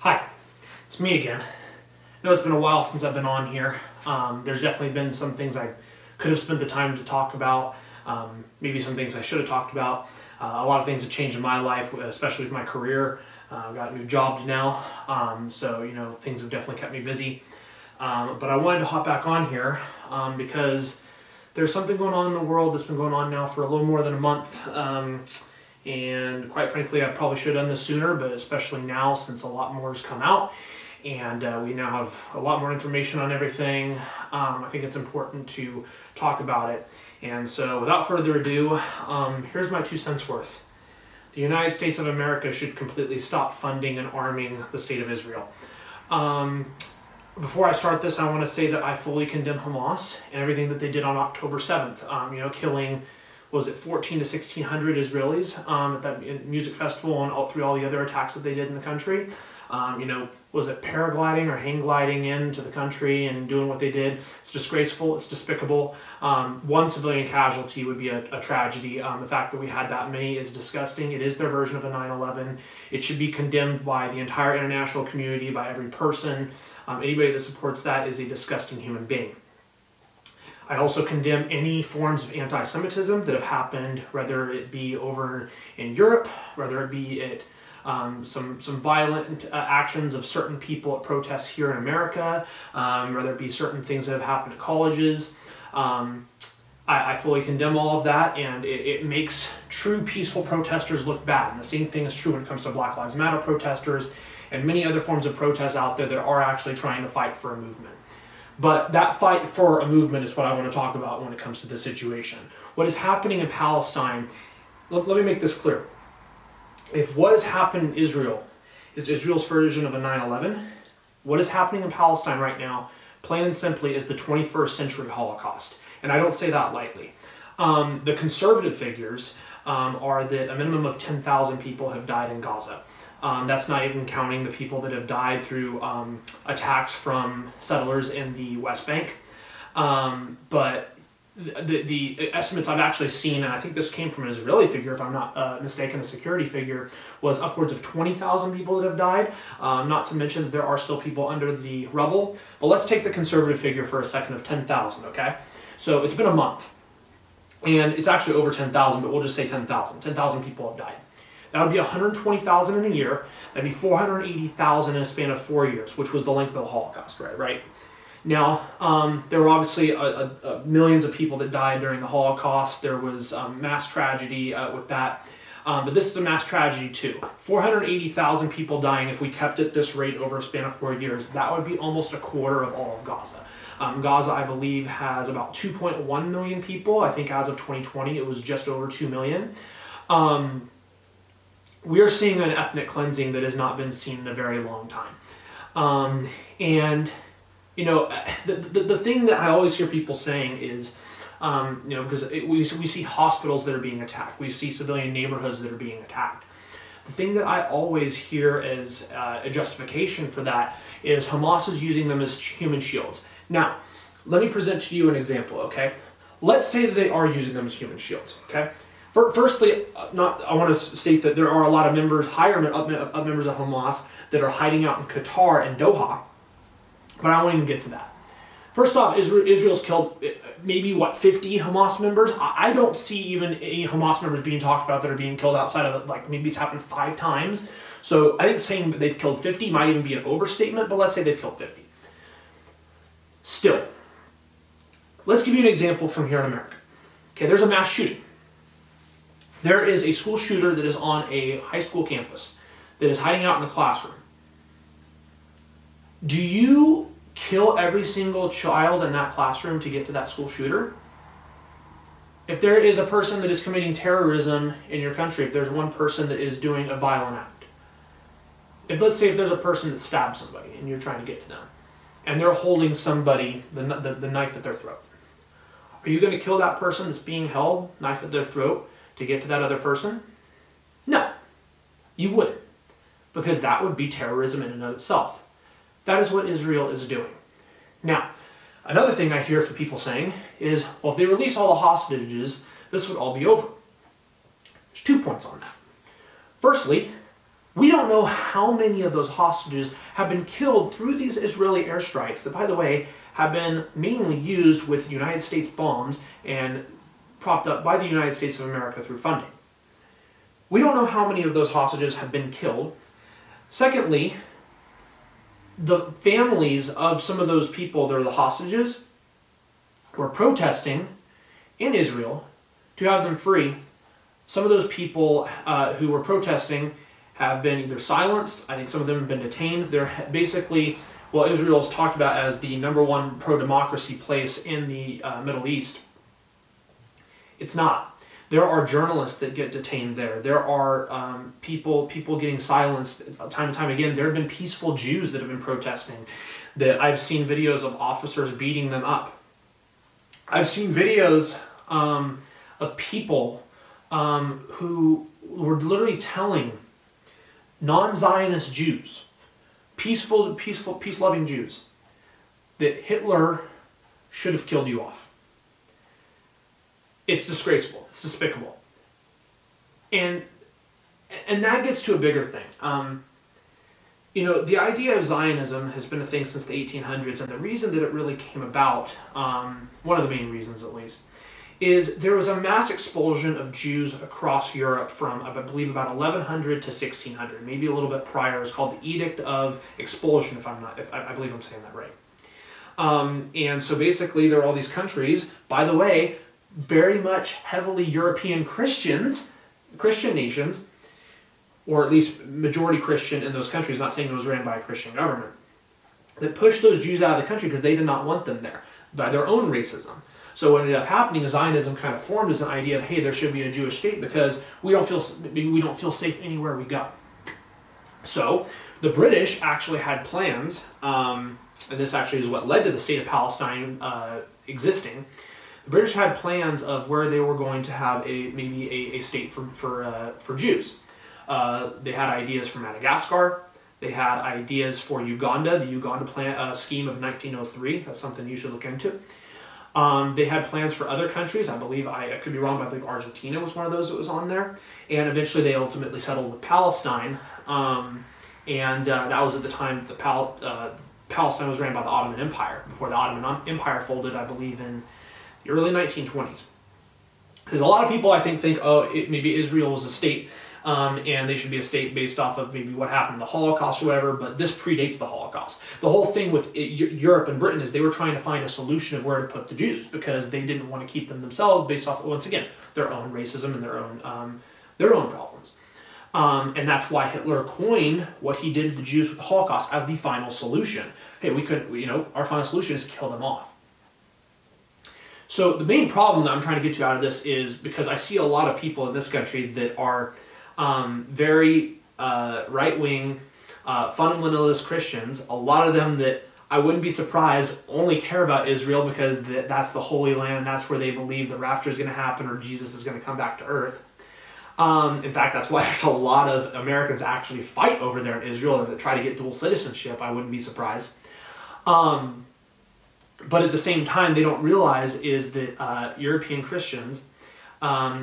Hi, it's me again. I know it's been a while since I've been on here. There's definitely been some things I could have spent the time to talk about, maybe some things I should have talked about. A lot of things have changed in my life, especially with my career. I've got new jobs now, so things have definitely kept me busy. But I wanted to hop back on here because there's something going on in the world that's been going on now for a little more than a month. And quite frankly, I probably should have done this sooner, but especially now since a lot more has come out and we now have a lot more information on everything, I think it's important to talk about it. And so without further ado, here's my 2 cents worth. The United States of America should completely stop funding and arming the state of Israel. Before I start this, I want to say that I fully condemn Hamas and everything that they did on October 7th, killing, was it 14 to 1,600 Israelis at that music festival and all the other attacks that they did in the country. Was it paragliding or hang gliding into the country and doing what they did? It's disgraceful, it's despicable. One civilian casualty would be a tragedy. The fact that we had that many is disgusting. It is their version of a 9/11. It should be condemned by the entire international community, by every person. Anybody that supports that is a disgusting human being. I also condemn any forms of anti-Semitism that have happened, whether it be over in Europe, whether it be some violent actions of certain people at protests here in America, whether it be certain things that have happened at colleges. I fully condemn all of that, and it makes true peaceful protesters look bad. And the same thing is true when it comes to Black Lives Matter protesters and many other forms of protests out there that are actually trying to fight for a movement. But that fight for a movement is what I want to talk about when it comes to this situation. What is happening in Palestine, let me make this clear. If what has happened in Israel is Israel's version of a 9/11, what is happening in Palestine right now, plain and simply, is the 21st century Holocaust. And I don't say that lightly. The conservative figures are that a minimum of 10,000 people have died in Gaza. That's not even counting the people that have died through attacks from settlers in the West Bank. But the estimates I've actually seen, and I think this came from an Israeli figure, if I'm not mistaken, a security figure, was upwards of 20,000 people that have died. Not to mention that there are still people under the rubble. But let's take the conservative figure for a second of 10,000, okay? So it's been a month. And it's actually over 10,000, but we'll just say 10,000. 10,000 people have died. That would be 120,000 in a year. That'd be 480,000 in a span of 4 years, which was the length of the Holocaust, right? Now, there were obviously millions of people that died during the Holocaust. There was mass tragedy with that. But this is a mass tragedy too. 480,000 people dying if we kept at this rate over a span of 4 years. That would be almost a quarter of all of Gaza. Gaza, I believe, has about 2.1 million people. I think as of 2020, it was just over 2 million. We are seeing an ethnic cleansing that has not been seen in a very long time. The thing that I always hear people saying is, because we see hospitals that are being attacked. We see civilian neighborhoods that are being attacked. The thing that I always hear as a justification for that is Hamas is using them as human shields. Now, let me present to you an example, okay? Let's say that they are using them as human shields, okay? Firstly, I want to state that there are a lot of members of Hamas that are hiding out in Qatar and Doha, but I won't even get to that. First off, Israel's killed maybe, 50 Hamas members? I don't see even any Hamas members being talked about that are being killed outside of it, maybe it's happened 5 times. So I think saying that they've killed 50 might even be an overstatement, but let's say they've killed 50. Still, let's give you an example from here in America. Okay, there's a mass shooting. There is a school shooter that is on a high school campus that is hiding out in a classroom. Do you kill every single child in that classroom to get to that school shooter? If there is a person that is committing terrorism in your country, if there's one person that is doing a violent act, let's say if there's a person that stabs somebody and you're trying to get to them, and they're holding somebody, the knife at their throat, are you going to kill that person that's being held, knife at their throat, to get to that other person? No, you wouldn't, because that would be terrorism in and of itself. That is what Israel is doing. Now, another thing I hear from people saying is, well, if they release all the hostages, this would all be over. There's 2 points on that. Firstly, We don't know how many of those hostages have been killed through these Israeli airstrikes that, by the way, have been mainly used with United States bombs and propped up by the United States of America through funding. We don't know how many of those hostages have been killed. Secondly, the families of some of those people that are the hostages were protesting in Israel to have them free. Some of those people who were protesting have been either silenced. I think some of them have been detained. They're basically, well, Israel's talked about as the #1 pro-democracy place in the Middle East. It's not. There are journalists that get detained there. There are people getting silenced time and time again. There have been peaceful Jews that have been protesting. That I've seen videos of officers beating them up. I've seen videos of people who were literally telling non-Zionist Jews, peace-loving Jews, that Hitler should have killed you off. It's disgraceful. It's despicable. And that gets to a bigger thing. The idea of Zionism has been a thing since the 1800s, and the reason that it really came about, one of the main reasons at least, is there was a mass expulsion of Jews across Europe from, I believe, about 1100 to 1600, maybe a little bit prior. It was called the Edict of Expulsion, I believe I'm saying that right. And so basically there are all these countries, by the way, very much heavily European Christian nations, or at least majority Christian in those countries, not saying it was ran by a Christian government, that pushed those Jews out of the country because they did not want them there by their own racism. So what ended up happening is Zionism kind of formed as an idea of, hey, there should be a Jewish state because we don't feel safe anywhere we go. So the British actually had plans, and this actually is what led to the state of Palestine existing. The British had plans of where they were going to have maybe a state for Jews. They had ideas for Madagascar. They had ideas for Uganda, the Uganda plan scheme of 1903. That's something you should look into. They had plans for other countries. I believe, I could be wrong, but I believe Argentina was one of those that was on there. And eventually they ultimately settled with Palestine. That was at the time that Palestine was ran by the Ottoman Empire. Before the Ottoman Empire folded, I believe, in the early 1920s. Because a lot of people, I think, maybe Israel was a state, and they should be a state based off of maybe what happened in the Holocaust or whatever, but this predates the Holocaust. The whole thing with Europe and Britain is they were trying to find a solution of where to put the Jews because they didn't want to keep them themselves based off, once again, their own racism and their own problems. And that's why Hitler coined what he did to the Jews with the Holocaust as the final solution. Hey, our final solution is kill them off. So the main problem that I'm trying to get you out of this is because I see a lot of people in this country that are very right-wing, fundamentalist Christians, a lot of them that I wouldn't be surprised only care about Israel because that's the Holy Land, that's where they believe the rapture is going to happen or Jesus is going to come back to earth. In fact, that's why there's a lot of Americans actually fight over there in Israel and that try to get dual citizenship. I wouldn't be surprised. But at the same time, they don't realize is that European Christians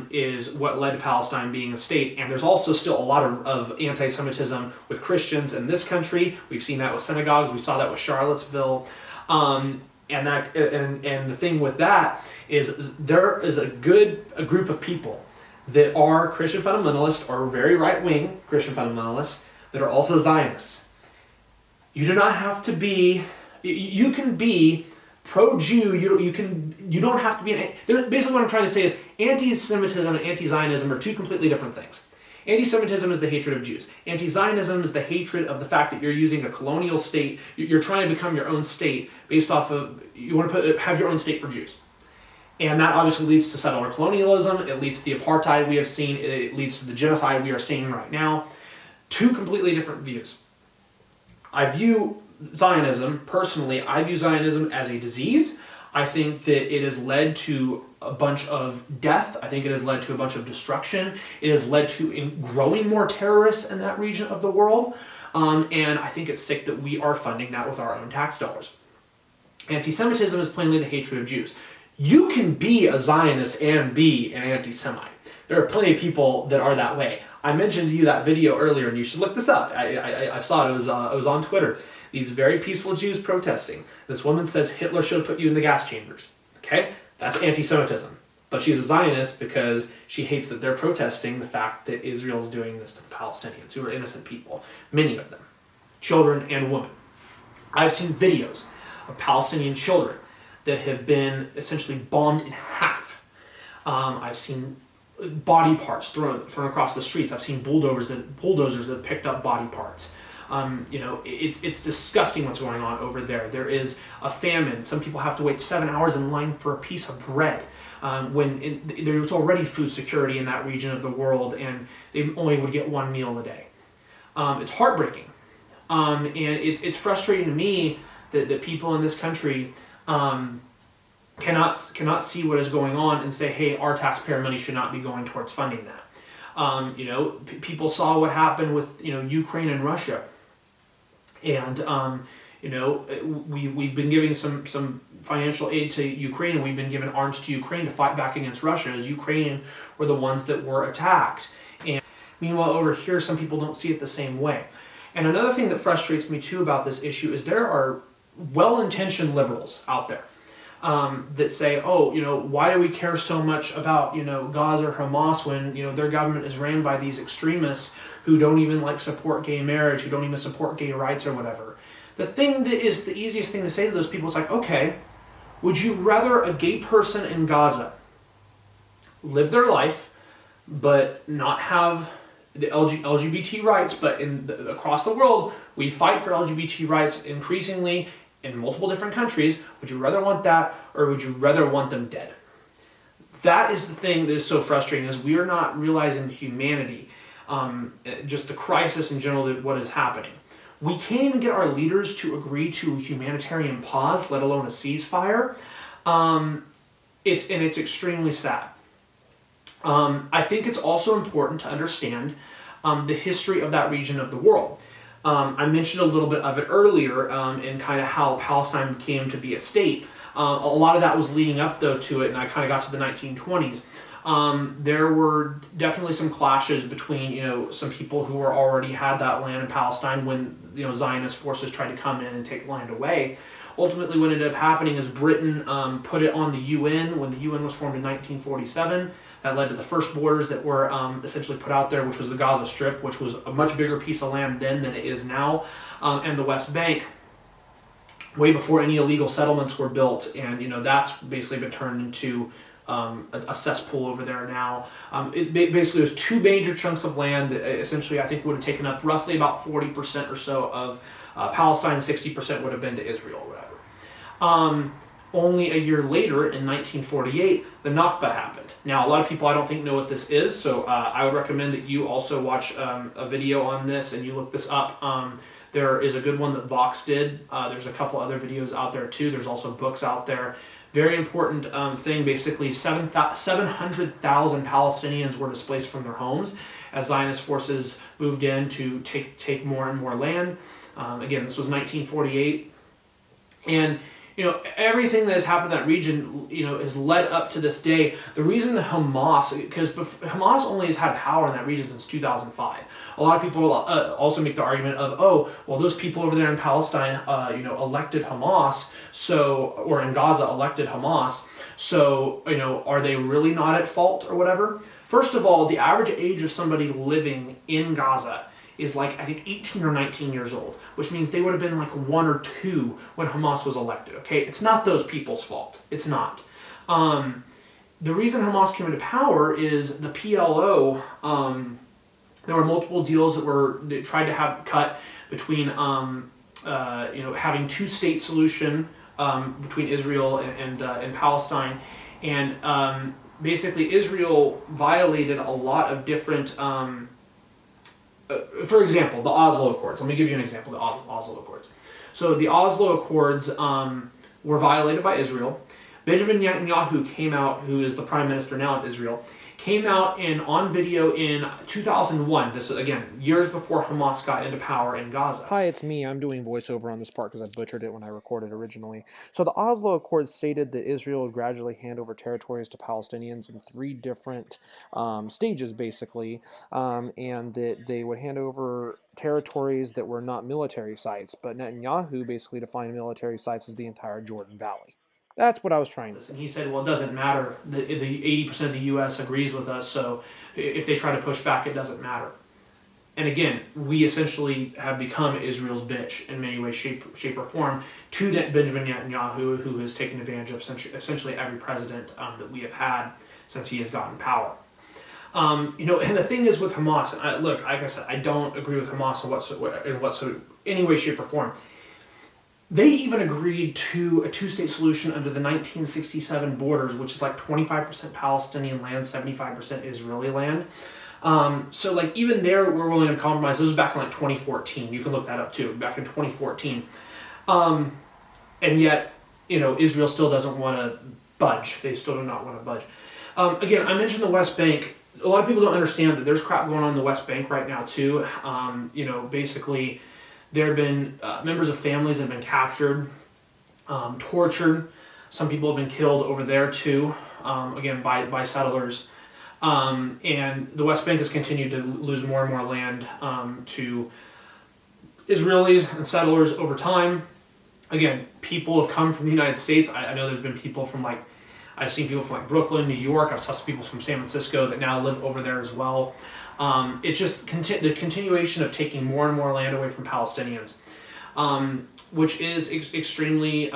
is what led to Palestine being a state. And there's also still a lot of anti-Semitism with Christians in this country. We've seen that with synagogues. We saw that with Charlottesville. And the thing with that is there is a group of people that are Christian fundamentalists or very right-wing Christian fundamentalists that are also Zionists. You do not have to be, you can be pro-Jew, you don't have to be basically what I'm trying to say is anti-Semitism and anti-Zionism are two completely different things. Anti-Semitism is the hatred of Jews. Anti-Zionism is the hatred of the fact that you're using a colonial state, you're trying to become your own state based off of, you want to have your own state for Jews. And that obviously leads to settler colonialism, it leads to the apartheid we have seen, it leads to the genocide we are seeing right now. Two completely different views. I view Zionism as a disease. I think that it has led to a bunch of death. I think it has led to a bunch of destruction. It has led to growing more terrorists in that region of the world. And I think it's sick that we are funding that with our own tax dollars. Anti-Semitism is plainly the hatred of Jews. You can be a Zionist and be an anti-Semite. There are plenty of people that are that way. I mentioned to you that video earlier, and you should look this up. I saw it. It was on Twitter. These very peaceful Jews protesting. This woman says Hitler should have put you in the gas chambers. Okay, that's anti-Semitism. But she's a Zionist because she hates that they're protesting the fact that Israel's doing this to the Palestinians, who are innocent people, many of them, children and women. I've seen videos of Palestinian children that have been essentially bombed in half. I've seen body parts thrown across the streets. I've seen bulldozers that picked up body parts. It's disgusting what's going on over there. There is a famine. Some people have to wait 7 hours in line for a piece of bread there's already food security in that region of the world, and they only would get one meal a day. It's heartbreaking, and it's frustrating to me that people in this country cannot see what is going on and say, hey, our taxpayer money should not be going towards funding that. People saw what happened with Ukraine and Russia, and we've been giving some financial aid to Ukraine, and we've been giving arms to Ukraine to fight back against Russia, as Ukraine were the ones that were attacked. And meanwhile, over here, some people don't see it the same way. And another thing that frustrates me too about this issue is there are well-intentioned liberals out there that say, why do we care so much about Gaza or Hamas when their government is ran by these extremists who don't even support gay marriage, who don't even support gay rights or whatever. The thing that is the easiest thing to say to those people is okay, would you rather a gay person in Gaza live their life but not have the LGBT rights, but across the world we fight for LGBT rights increasingly in multiple different countries? Would you rather want that, or would you rather want them dead? That is the thing that is so frustrating, is we are not realizing humanity, just the crisis in general, what is happening. We can't even get our leaders to agree to a humanitarian pause, let alone a ceasefire. It's extremely sad. I think it's also important to understand the history of that region of the world. I mentioned a little bit of it earlier in kind of how Palestine came to be a state. A lot of that was leading up, though, to it, and I kind of got to the 1920s. There were definitely some clashes between, some people who already had that land in Palestine when, Zionist forces tried to come in and take land away. Ultimately, what ended up happening is Britain put it on the UN when the UN was formed in 1947. That led to the first borders that were essentially put out there, which was the Gaza Strip, which was a much bigger piece of land then than it is now, and the West Bank, way before any illegal settlements were built. And, that's basically been turned into a cesspool over there now. Basically, there's two major chunks of land that essentially I think would have taken up roughly about 40% or so of Palestine, 60% would have been to Israel or whatever. Only a year later, in 1948, the Nakba happened. Now, a lot of people I don't think know what this is, so I would recommend that you also watch a video on this and you look this up. There is a good one that Vox did. There's a couple other videos out there too. There's also books out there. Very important thing, basically 700,000 Palestinians were displaced from their homes as Zionist forces moved in to take more and more land. Again, this was 1948. And everything that has happened in that region, has led up to this day. The reason that because Hamas only has had power in that region since 2005. A lot of people also make the argument of, those people over there in Palestine, elected Hamas, or in Gaza elected Hamas, so, are they really not at fault or whatever? First of all, the average age of somebody living in Gaza is I think 18 or 19 years old, which means they would have been 1 or 2 when Hamas was elected, okay? It's not those people's fault. It's not. The reason Hamas came into power is the PLO, there were multiple deals that tried to have cut between, having two-state solution between Israel and Palestine, and basically Israel violated a lot of different. For example, the Oslo Accords. Let me give you an example, the Oslo Accords. So the Oslo Accords were violated by Israel. Benjamin Netanyahu came out, who is the prime minister now of Israel, came out on video in 2001. This is, again, years before Hamas got into power in Gaza. Hi, it's me. I'm doing voiceover on this part because I butchered it when I recorded originally. So the Oslo Accords stated that Israel would gradually hand over territories to Palestinians in 3 different stages, basically, and that they would hand over territories that were not military sites, but Netanyahu basically defined military sites as the entire Jordan Valley. That's what I was trying to say. And he said, well, it doesn't matter. The 80% of the U.S. agrees with us, so if they try to push back, it doesn't matter. And again, we essentially have become Israel's bitch in many ways, shape or form, to Benjamin Netanyahu, who has taken advantage of essentially every president that we have had since he has gotten power. And the thing is with Hamas, and look, like I said, I don't agree with Hamas in any way, shape, or form. They even agreed to a 2-state solution under the 1967 borders, which is like 25% Palestinian land, 75% Israeli land. So like even there, we're willing to compromise. This was back in like 2014. You can look that up too, back in 2014. And yet, Israel still doesn't want to budge. They still do not want to budge. Again, I mentioned the West Bank. A lot of people don't understand that there's crap going on in the West Bank right now too. Basically, there have been members of families that have been captured, tortured. Some people have been killed over there too, again, by settlers. And the West Bank has continued to lose more and more land to Israelis and settlers over time. Again, people have come from the United States. I know there's been people from I've seen people from Brooklyn, New York. I've saw people from San Francisco that now live over there as well. It's just the continuation of taking more and more land away from Palestinians, which is extremely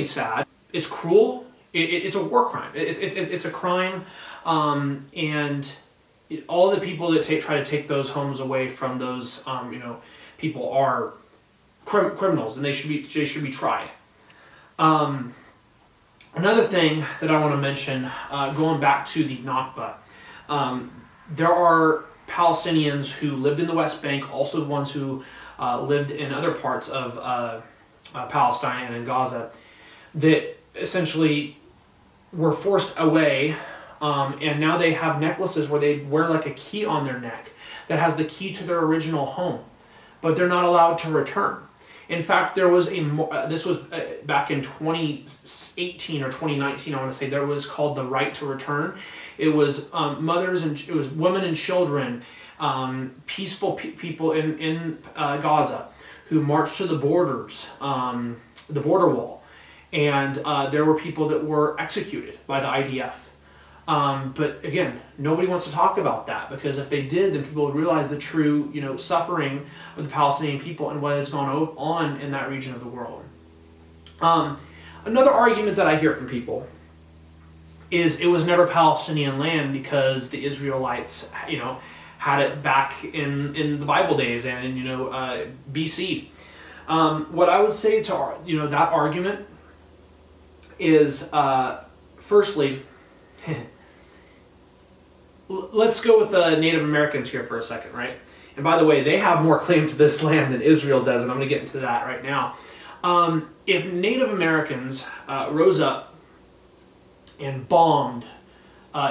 sad. It's cruel. It's a war crime. It's a crime, and all the people that try to take those homes away from those people are criminals, and they should be tried. Another thing that I want to mention, going back to the Nakba. There are Palestinians who lived in the West Bank, also the ones who lived in other parts of Palestine and in Gaza, that essentially were forced away, and now they have necklaces where they wear like a key on their neck that has the key to their original home, but they're not allowed to return. In fact, there was this was back in 2018 or 2019, I want to say, there was called the Right to Return. It was mothers and it was women and children, peaceful people in Gaza who marched to the borders, the border wall, and there were people that were executed by the IDF. But again, nobody wants to talk about that, because if they did, then people would realize the true, suffering of the Palestinian people and what has gone on in that region of the world. Another argument that I hear from people is it was never Palestinian land because the Israelites, had it back in the Bible days and in, BC. What I would say to, that argument is, firstly, let's go with the Native Americans here for a second, right? And by the way, they have more claim to this land than Israel does, and I'm going to get into that right now. If Native Americans rose up and bombed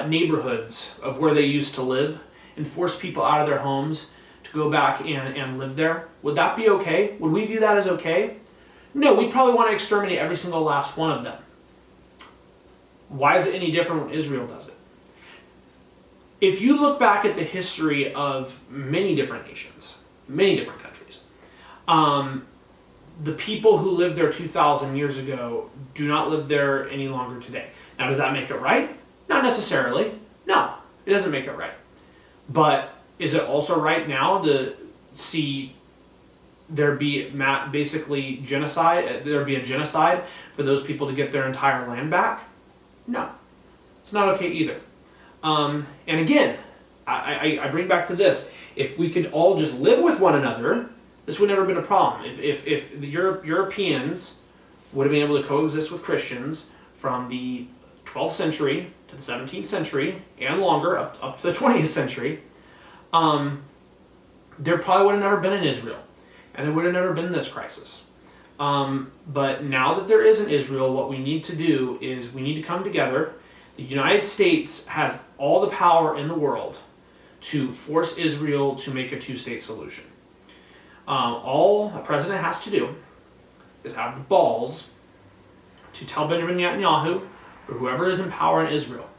neighborhoods of where they used to live and forced people out of their homes to go back and live there, would that be okay? Would we view that as okay? No, we'd probably want to exterminate every single last one of them. Why is it any different when Israel does it? If you look back at the history of many different nations, many different countries, the people who lived there 2,000 years ago do not live there any longer today. Now, does that make it right? Not necessarily. No, it doesn't make it right. But is it also right now to see there be basically genocide? There be a genocide for those people to get their entire land back? No, it's not okay either. And again, I bring back to this. If we could all just live with one another, this would never have been a problem. If the Europeans would have been able to coexist with Christians from the 12th century to the 17th century and longer, up to the 20th century, there probably would have never been an Israel. And there would have never been this crisis. But now that there is an Israel, what we need to do is we need to come together. The United States has all the power in the world to force Israel to make a two-state solution. All a president has to do is have the balls to tell Benjamin Netanyahu, or whoever is in power in Israel,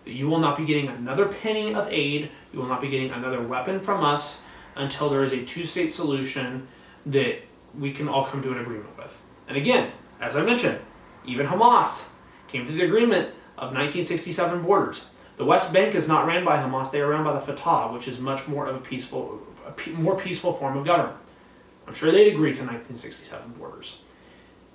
that you will not be getting another penny of aid, you will not be getting another weapon from us until there is a two-state solution that we can all come to an agreement with. And again, as I mentioned, even Hamas came to the agreement of 1967 borders. The West Bank is not ran by Hamas, they are ran by the Fatah, which is much more of a more peaceful form of government. I'm sure they'd agree to 1967 borders.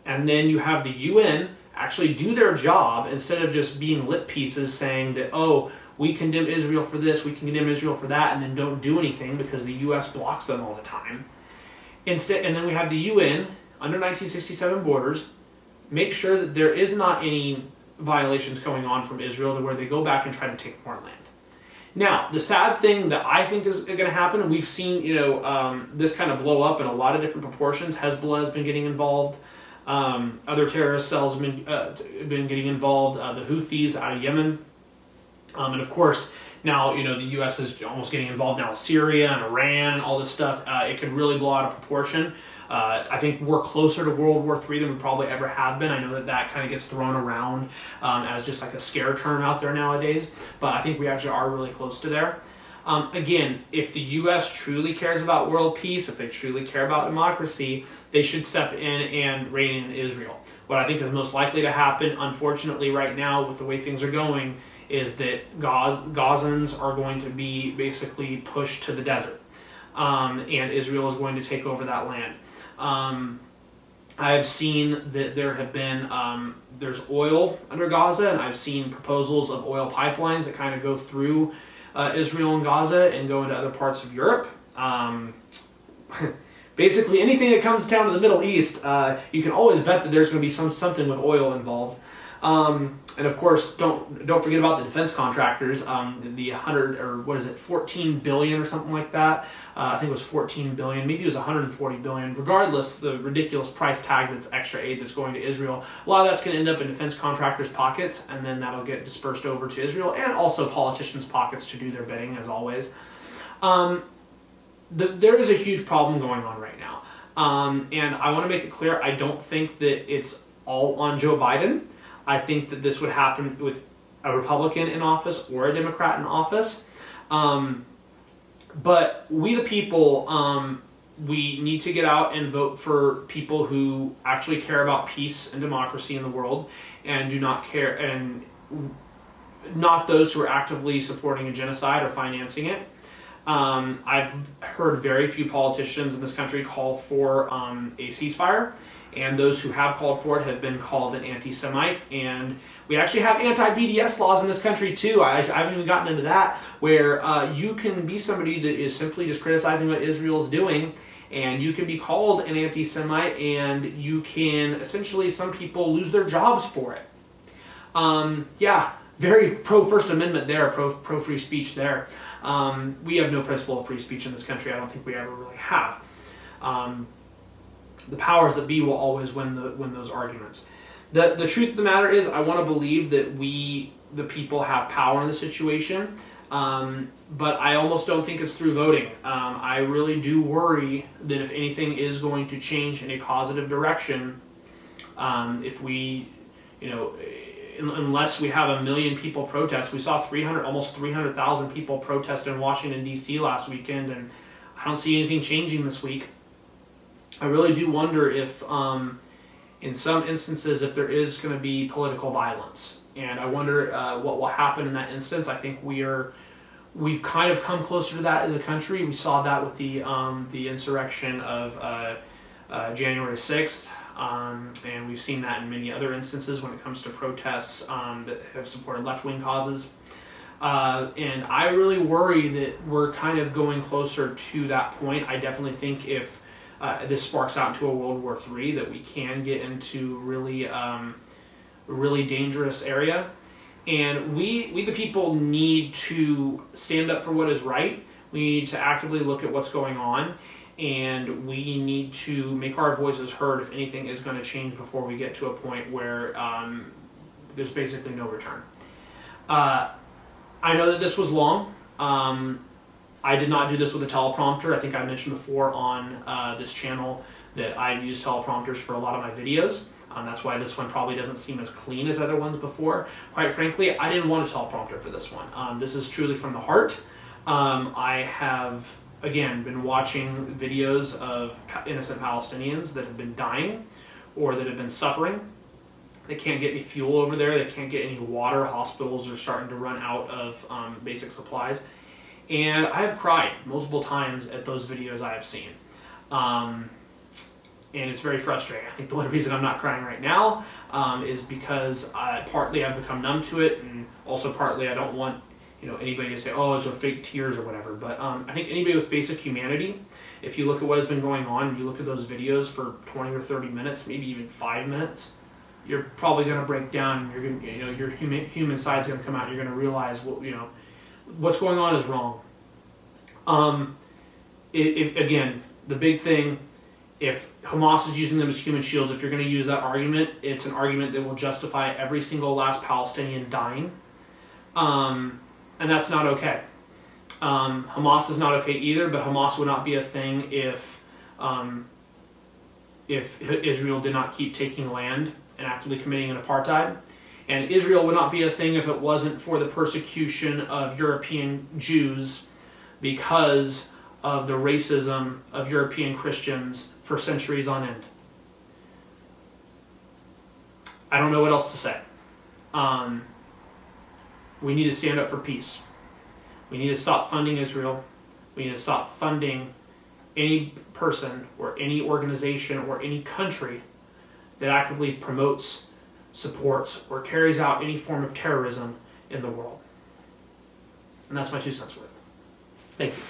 And then you have the UN actually do their job instead of just being lip pieces saying that, oh, we condemn Israel for this, we condemn Israel for that, and then don't do anything because the US blocks them all the time. Instead, and then we have the UN, under 1967 borders, make sure that there is not any violations going on from Israel to where they go back and try to take more land. Now, the sad thing that I think is going to happen, and we've seen this kind of blow up in a lot of different proportions. Hezbollah has been getting involved. Other terrorist cells have been getting involved. The Houthis out of Yemen. And of course, now the U.S. is almost getting involved now with Syria and Iran and all this stuff. It could really blow out of proportion. I think we're closer to World War III than we probably ever have been. I know that kind of gets thrown around as just like a scare term out there nowadays, but I think we actually are really close to there. Again, if the U.S. truly cares about world peace, if they truly care about democracy, they should step in and rein in Israel. What I think is most likely to happen, unfortunately right now with the way things are going, is that Gazans are going to be basically pushed to the desert. And Israel is going to take over that land. I've seen that there have been, there's oil under Gaza, and I've seen proposals of oil pipelines that kind of go through Israel and Gaza and go into other parts of Europe. Basically, anything that comes down to the Middle East, you can always bet that there's going to be something with oil involved. And of course, don't forget about the defense contractors. The 14 billion or something like that. I think it was 14 billion, maybe it was 140 billion. Regardless, the ridiculous price tag that's extra aid that's going to Israel. A lot of that's going to end up in defense contractors' pockets, and then that'll get dispersed over to Israel and also politicians' pockets to do their bidding, as always. There is a huge problem going on right now, and I want to make it clear. I don't think that it's all on Joe Biden. I think that this would happen with a Republican in office or a Democrat in office. But we the people, we need to get out and vote for people who actually care about peace and democracy in the world and do not care, and not those who are actively supporting a genocide or financing it. I've heard very few politicians in this country call for a ceasefire. And those who have called for it have been called an anti-Semite. And we actually have anti-BDS laws in this country too. I haven't even gotten into that, where you can be somebody that is simply just criticizing what Israel's doing, and you can be called an anti-Semite, and you can essentially, some people lose their jobs for it. Yeah, very pro-First Amendment there, pro-free speech there. We have no principle of free speech in this country. I don't think we ever really have. The powers that be will always win those arguments. The truth of the matter is, I want to believe that we, the people, have power in the situation, but I almost don't think it's through voting. I really do worry that if anything is going to change in a positive direction, if we, unless we have 1 million people protest. We saw almost 300,000 people protest in Washington, D.C. last weekend, and I don't see anything changing this week. I really do wonder if, in some instances, if there is going to be political violence. And I wonder what will happen in that instance. I think we've kind of come closer to that as a country. We saw that with the insurrection of January 6th. And we've seen that in many other instances when it comes to protests that have supported left-wing causes. And I really worry that we're kind of going closer to that point. I definitely think if this sparks out into a World War III, that we can get into really dangerous area. And we the people need to stand up for what is right. We need to actively look at what's going on, and we need to make our voices heard if anything is going to change before we get to a point where there's basically no return. I know that this was long. I did not do this with a teleprompter. I think I mentioned before on this channel that I've used teleprompters for a lot of my videos. That's why this one probably doesn't seem as clean as other ones before. Quite frankly, I didn't want a teleprompter for this one. This is truly from the heart. I have, again, been watching videos of innocent Palestinians that have been dying or that have been suffering. They can't get any fuel over there. They can't get any water. Hospitals are starting to run out of basic supplies. And I have cried multiple times at those videos I have seen. And it's very frustrating. I think the only reason I'm not crying right now is because partly I've become numb to it, and also partly I don't want anybody to say, oh, it's a fake tears or whatever. But I think anybody with basic humanity, if you look at what has been going on, and you look at those videos for 20 or 30 minutes, maybe even 5 minutes, you're probably going to break down. You're going to, your human side's going to come out. You're going to realize what's going on is wrong. Again, the big thing, if Hamas is using them as human shields, if you're going to use that argument, it's an argument that will justify every single last Palestinian dying. And that's not okay. Hamas is not okay either, but Hamas would not be a thing if Israel did not keep taking land and actively committing an apartheid. And Israel would not be a thing if it wasn't for the persecution of European Jews because of the racism of European Christians for centuries on end. I don't know what else to say. We need to stand up for peace. We need to stop funding Israel. We need to stop funding any person or any organization or any country that actively promotes, supports, or carries out any form of terrorism in the world. And that's my 2 cents worth. Thank you.